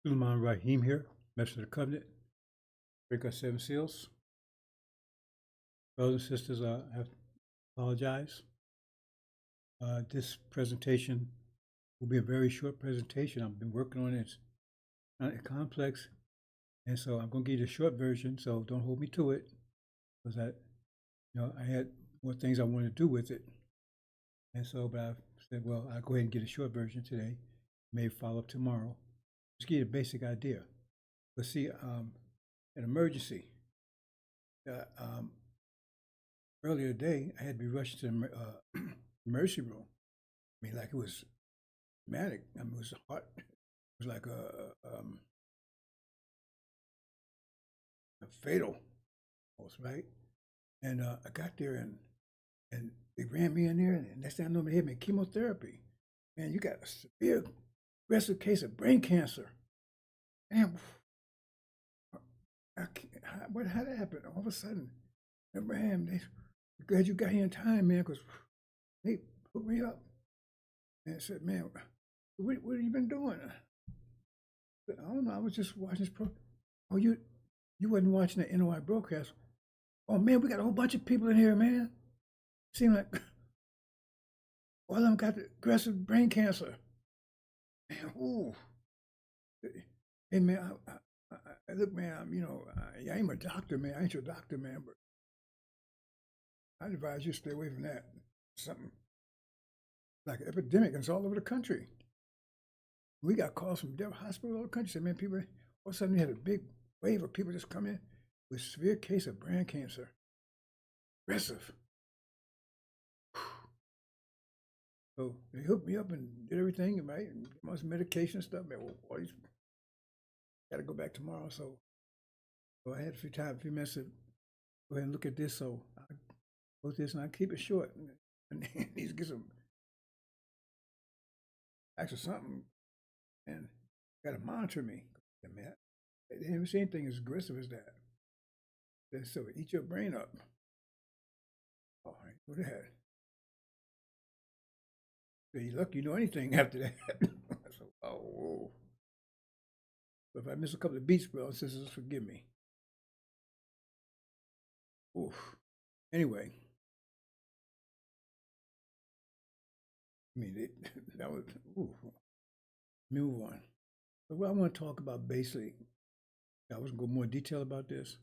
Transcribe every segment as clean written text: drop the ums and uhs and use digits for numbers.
Suleiman Rahim here, Messenger of the Covenant. Break our seven seals. Brothers and sisters, I have to apologize. This presentation will be a very short presentation. I've been working on it. It's kind of complex, and so I'm going to give you the short version. So don't hold me to it, because I had more things I wanted to do with it, and so but I said, well, I'll go ahead and get a short version today. Maybe follow up tomorrow. Just give you a basic idea. But see, an emergency. Earlier today, I had to be rushed to the emergency room. I mean, like it was dramatic. I mean, it was hot. It was like a fatal, almost, right? And I got there and they ran me in there, and next thing I know, they had me chemotherapy. Man, you got a severe, aggressive case of brain cancer. Man, how did that happen? All of a sudden, Abraham, glad you got here in time, man, because they put me up. And I said, man, what have you been doing? I said, I don't know, I was just watching this program. Oh, you wasn't watching the NOI broadcast. Oh, man, we got a whole bunch of people in here, man. Seemed like all of them got the aggressive brain cancer. Man, ooh. Hey, man, look, man, I ain't a doctor, man. I ain't your doctor, man, but I advise you to stay away from that. Something like an epidemic, and it's all over the country. We got calls from different hospitals all over the country. Said, man, people, all of a sudden we had a big wave of people just come in with severe case of brain cancer. Aggressive. So they hooked me up and did everything, right? And most medication and stuff. Man, well, got to go back tomorrow. So I had a few minutes to go ahead and look at this. So I go through this and I keep it short. And need to get some actually something, and got to monitor me. Man, they haven't seen anything as aggressive as that. So eat your brain up. All right, go ahead. So you lucky you know anything after that. So, whoa. But if I miss a couple of beats, brothers and sisters, forgive me. Oof. Anyway, I mean, that was, oof. Move on. But what I want to talk about basically, I was going to go more detail about this.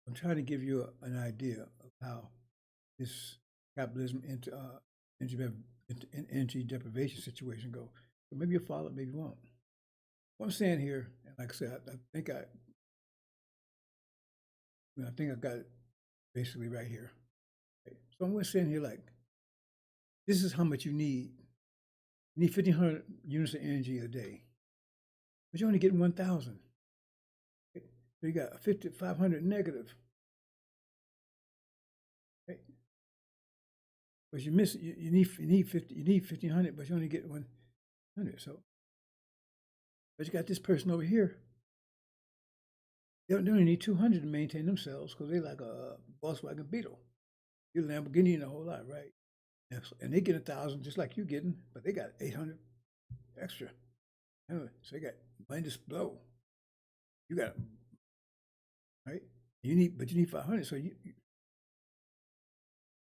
I'm trying to give you an idea of how this capitalism into energy deprivation situation go. So maybe you'll follow it, maybe you won't. What I'm saying here, and like I said, I think I got it basically right here. Okay. So I'm saying here, like, this is how much you need. You need 1,500 units of energy a day, but you're only getting 1,000. Okay. So you got 500 negative. Okay. But you miss you need 1,500, but you only get 100. So, but you got this person over here. They only need 200 to maintain themselves because they like a Volkswagen Beetle. You're a Lamborghini and a whole lot, right? And they get 1,000 just like you getting, but they got 800 extra. So they got money to blow. You got, right? You need 500. So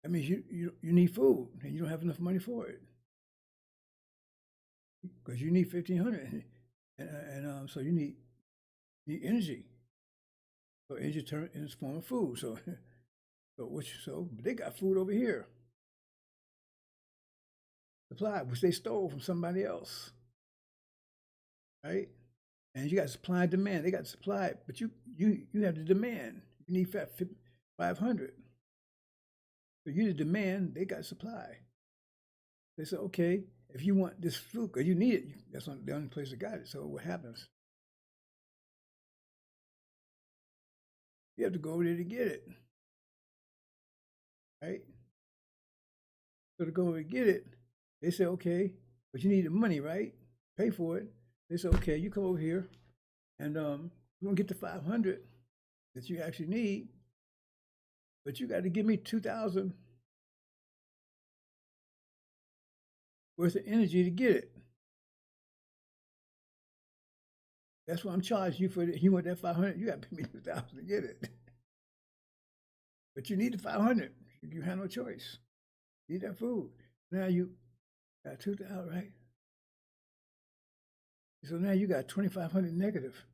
that means you need food and you don't have enough money for it because you need 1,500, and so you need energy. So energy turn in its form of food. So they got food over here, supply, which they stole from somebody else, right? And you got supply and demand. They got supply, but you have the demand. You need 500. So you the demand. They got supply. They said, okay, if you want this food, because you need it, that's the only place that got it. So what happens? You have to go over there to get it, right? So to go over and get it, they say, okay, but you need the money, right? Pay for it. They say, okay, you come over here, and you're gonna get the 500 that you actually need, but you got to give me 2,000 worth of energy to get it. That's what I'm charging you for. You want that 500? You got to pay me 2,000 to get it. But you need the 500. You have no choice. You need that food. Now you got 2,000, right? So now you got 2,500 negative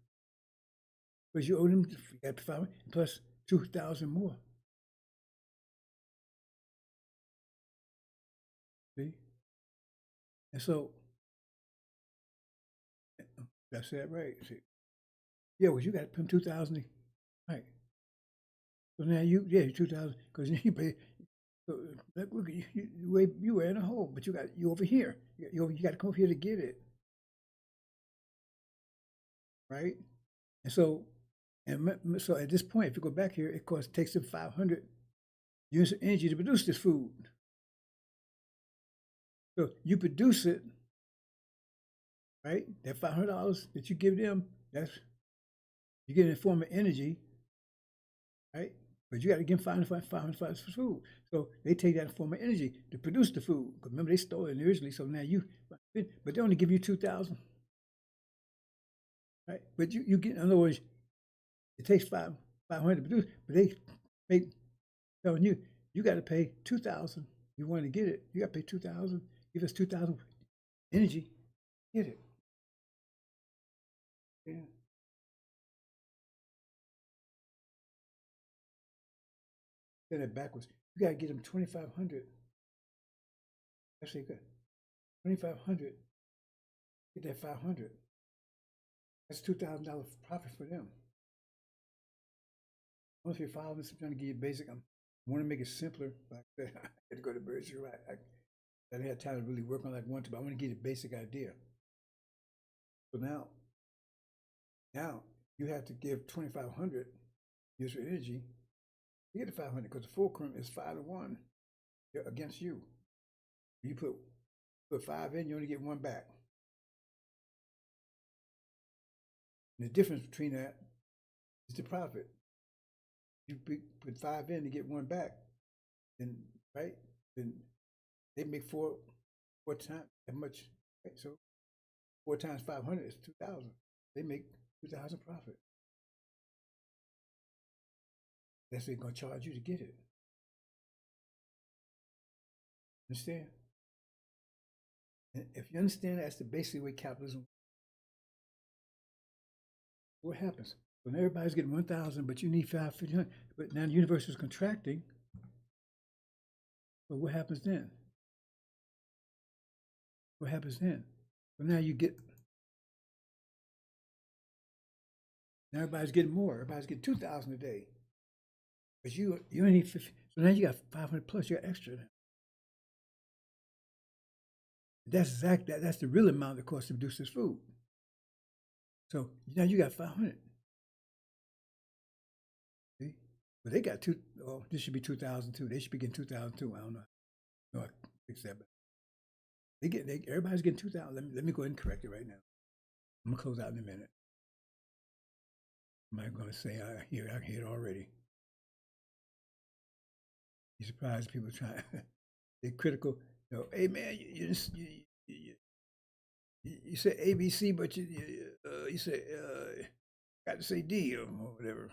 because you owe them. You got 500 plus 2,000 more. See? And so that's that, right? See? Yeah, well, you got to pay them 2,000, right? So now yeah, 2,000 because you pay. So look, you were in a hole, but you over here. You got to come over here to get it, right? And so, so at this point, if you go back here, it takes them 500 units of energy to produce this food. So you produce it, right? That $500 that you give them, you get in the form of energy, right? But you got to give them $500 for food. So they take that in the form of energy to produce the food. Because remember, they stole it originally, so now but they only give you 2,000, right? But you get, in other words, it takes 500 to produce, but they make telling you got to pay 2,000. You want to get it, you got to pay 2,000. Give us 2,000 energy, get it. Yeah. Get it backwards. You got to get them 2,500. Actually, good. 2,500. Get that 500. That's $2,000 profit for them. Once you're following this, I'm trying to give you basic. I want to make it simpler. Like I said, I had to go to Birds. You're right. I didn't have time to really work on like one, but I want to give you a basic idea. So now you have to give 2,500 use your energy. You get the 500 because the fulcrum is 5 to 1 against you. You put 5 in, you only get 1 back. And the difference between that is the profit. You put 5 in to get 1 back, then right? Then they make four times that much. Right? So 4 times 500 is 2,000. They make 2,000 profit. That's what they're gonna charge you to get it. Understand? And if you understand that's the basic way capitalism. What happens? When everybody's getting 1,000, but you need 500, but now the universe is contracting. But what happens then? What happens then? So now now everybody's getting more. Everybody's getting 2,000 a day. But you only need 50. So now you got 500 plus. You got extra. That's the real amount it costs to produce this food. So now you got 500. See? But they got this should be 2,002. They should be getting 2,002. I don't know. No, I fix that. Everybody's getting 2,000. Let me go ahead and correct it right now. I'm gonna close out in a minute. Am I gonna say I hear it already? You're surprised people try. They're critical. Hey man, you say ABC, but you say got to say D or whatever.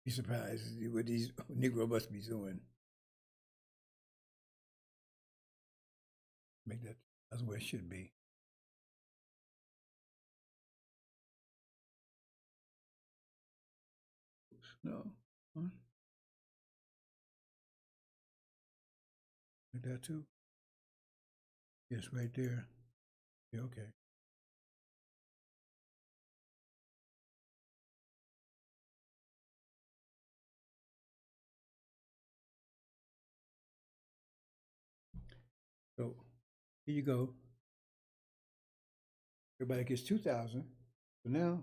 Be surprised what these Negro must be doing. Make that's where it should be. No, huh? Like that too. Yes, right there. Yeah, okay. So here you go. Everybody gets 2,000. So now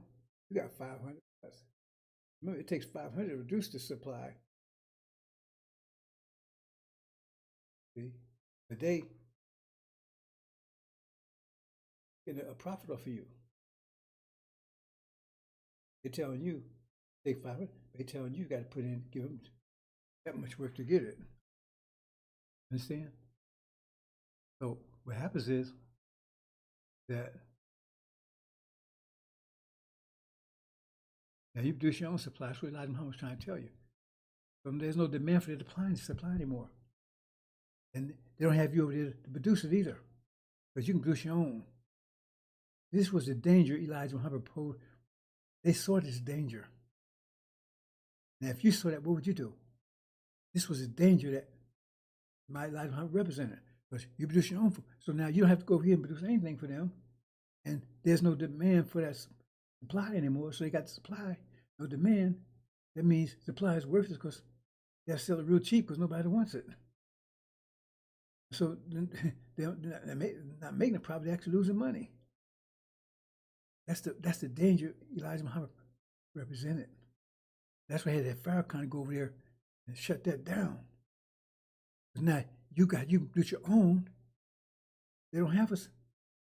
you got 500 plus. Remember, it takes 500 to reduce the supply. See, but they get a profit off of you. They're telling you take 500. They're telling you got to put in, give them that much work to get it. Understand? So what happens is that Now you produce your own supply. That's what Elijah Muhammad's trying to tell you. There's no demand for the supply anymore. And they don't have you over there to produce it either. But you can produce your own. This was the danger Elijah Muhammad posed. They saw this danger. Now, if you saw that, what would you do? This was a danger that my Elijah Muhammad represented. Because you produce your own food. So now you don't have to go over here and produce anything for them. And there's no demand for that supply anymore. So they got the supply, no demand. That means supply is worthless because they'll sell it real cheap because nobody wants it. So they're not making a profit, they're actually losing money. That's the danger Elijah Muhammad represented. That's why he had that Farrakhan go over there and shut that down. But now you can do your own. They don't have us.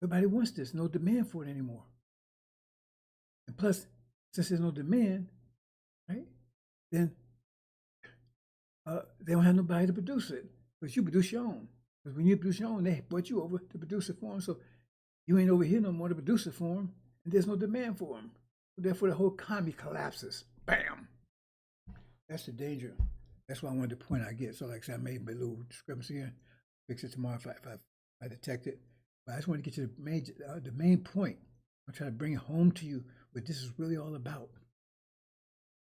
Nobody wants this. No demand for it anymore. And plus, since there's no demand, right? Then they don't have nobody to produce it because you produce your own. Because when you produce your own, they brought you over to produce it for them. So you ain't over here no more to produce it for them, and there's no demand for them. So therefore, the whole economy collapses. Bam! That's the danger. That's why I wanted to point out. So like I said, I made a little discrepancy here. Fix it tomorrow if I detect it. But I just want to get you the main point. I'm trying to bring it home to you what this is really all about.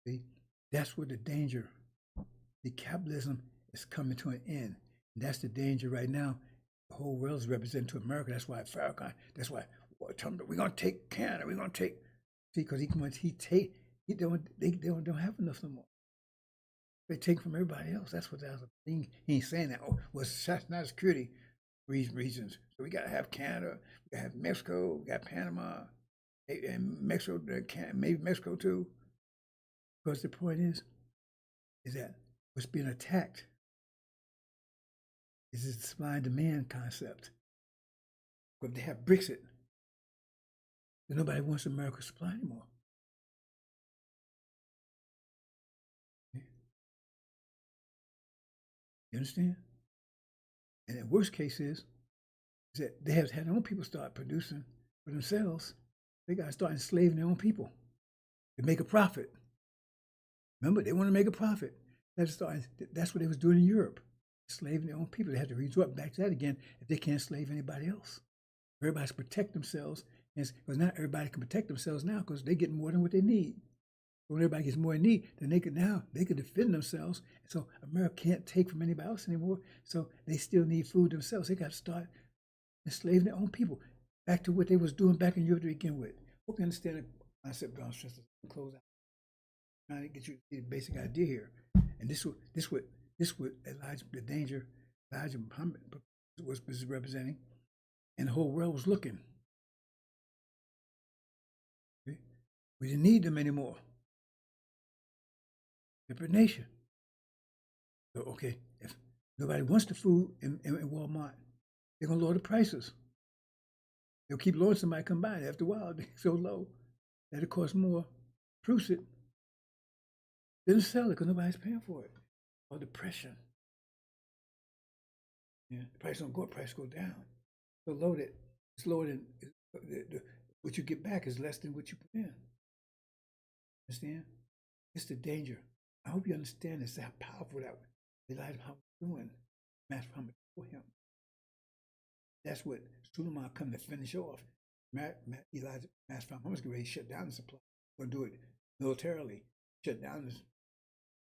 See? That's where the danger, the capitalism is coming to an end. And that's the danger right now. The whole world is represented to America. That's why Farrakhan, that's why we're going to take Canada. We're going to take, see, because they don't have enough no more. They take from everybody else. That's what that's thing. He ain't saying that. Oh, well, it's national security reasons. So we got to have Canada. We got to have Mexico. We got Panama, and Mexico. Maybe Mexico too. Because the point is that what's being attacked is this supply and demand concept. But if they have Brexit, then nobody wants America's supply anymore. You understand? And the worst case is that they have had their own people start producing for themselves. They got to start enslaving their own people to make a profit. Remember, they want to make a profit. That's what they was doing in Europe, enslaving their own people. They had to resort back to that again if they can't slave anybody else. Everybody's protect themselves, because not everybody can protect themselves now because they're getting more than what they need. When everybody gets more in need, then they could defend themselves. So America can't take from anybody else anymore. So they still need food themselves. They got to start enslaving their own people back to what they was doing back in Europe to begin with. Hope you understand the concept, Brown Stressors. Close out. Trying to get you the basic idea here. And this what Elijah, the danger Elijah Muhammad was representing, and the whole world was looking. Okay? We didn't need them anymore. Different nation. So, okay, if nobody wants the food in Walmart, they're going to lower the prices. They'll keep lowering. Somebody come by. After a while, they're so low that it costs more to produce it than to sell it because nobody's paying for it. Or depression. Yeah, the price don't go up, price go down. So low that it's lower than what you get back is less than what you put in. Understand? It's the danger. I hope you understand this, how powerful that Elijah Muhammad was doing. Master Muhammad for him. That's what Suleiman come to finish off. Elijah, Master Muhammad's going to shut down the supply. Going to do it militarily. Shut down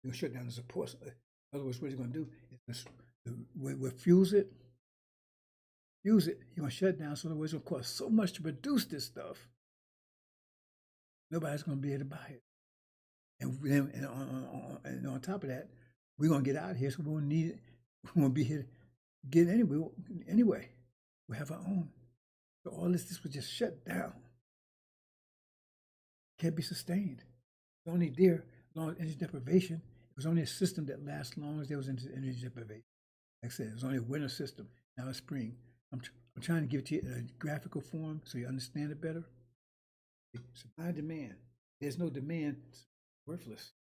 the support. In other words, what he's going to do is we'll fuse it. He's going to shut it down. So in other words, it's going to cost so much to produce this stuff. Nobody's going to be able to buy it. And on top of that, we're going to get out of here, so we won't need it. We won't be here to get it anyway. We have our own. So all this was just shut down. Can't be sustained. It's only there as long as energy deprivation. It was only a system that lasts as long as there was energy deprivation. Like I said, it was only a winter system. Now it's spring. I'm trying to give it to you in a graphical form so you understand it better. Supply and demand. There's no demand. It's worthless.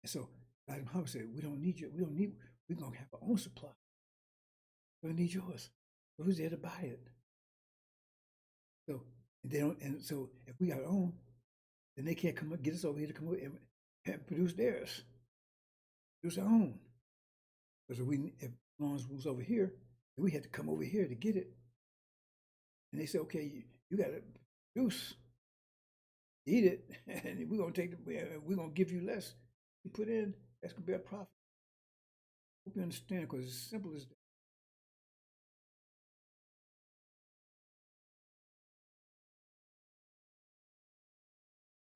And so, like Muhammad said, we don't need you. We're going to have our own supply. We don't need yours. So who's there to buy it? So they don't. And so if we got our own, then they can't come up, get us over here to come over and produce theirs, produce our own. Because if long as it was over here, then we had to come over here to get it. And they said, okay, you got to produce, eat it, and we're gonna give you less. You put in, that's gonna be a profit. Hope you understand, because it's simple as that.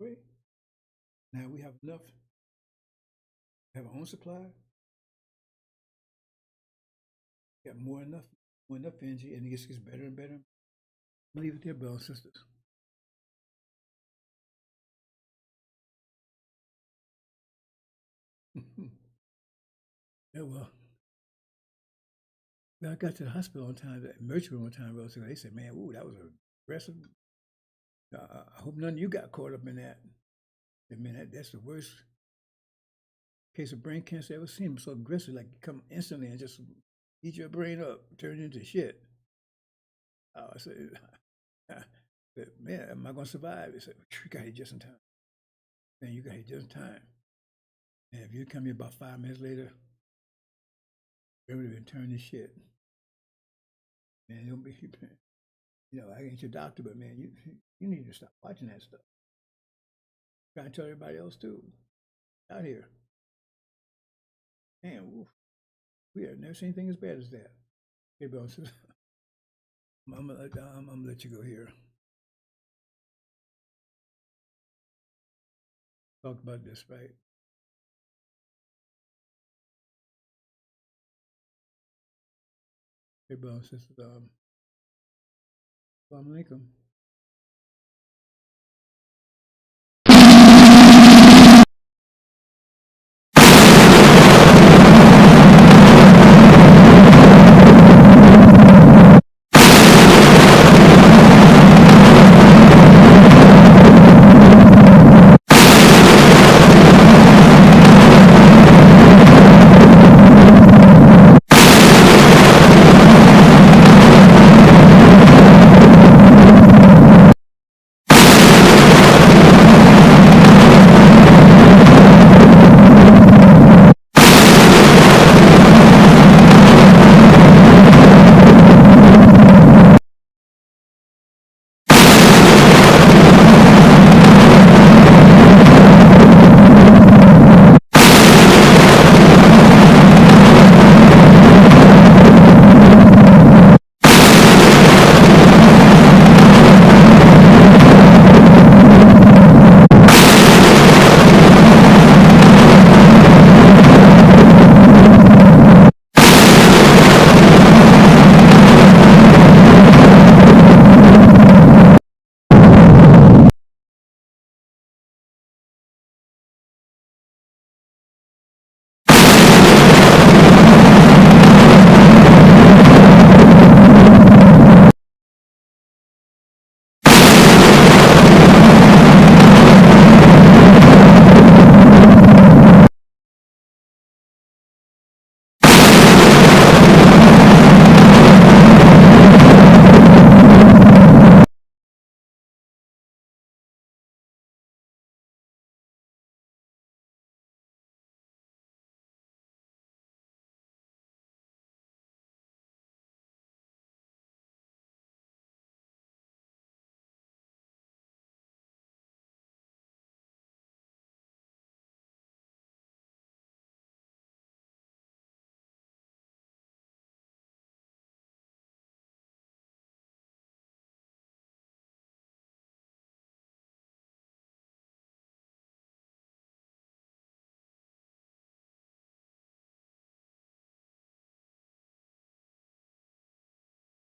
Great. Now we have enough, have our own supply, got more enough energy, and it gets better and better. Leave it there, brothers and sisters. Yeah, well, when I got to the hospital on time, the emergency room on time, they said, man, ooh, that was aggressive. I hope none of you got caught up in that. I mean, that's the worst case of brain cancer I ever seen. So aggressive, like come instantly and just eat your brain up, turn it into shit. I said, man, am I going to survive? He said, you got here just in time. Man, you got here just in time. And if you come here about 5 minutes later, it would have been turned to shit. Man, don't be, I ain't your doctor, but man, you need to stop watching that stuff. Trying to tell everybody else too. Out here. Man, oof, we have never seen anything as bad as that. Hey, bro, I'm gonna let you go here. Talk about this, right? Hey, bro, sisters, Assalamu alaikum.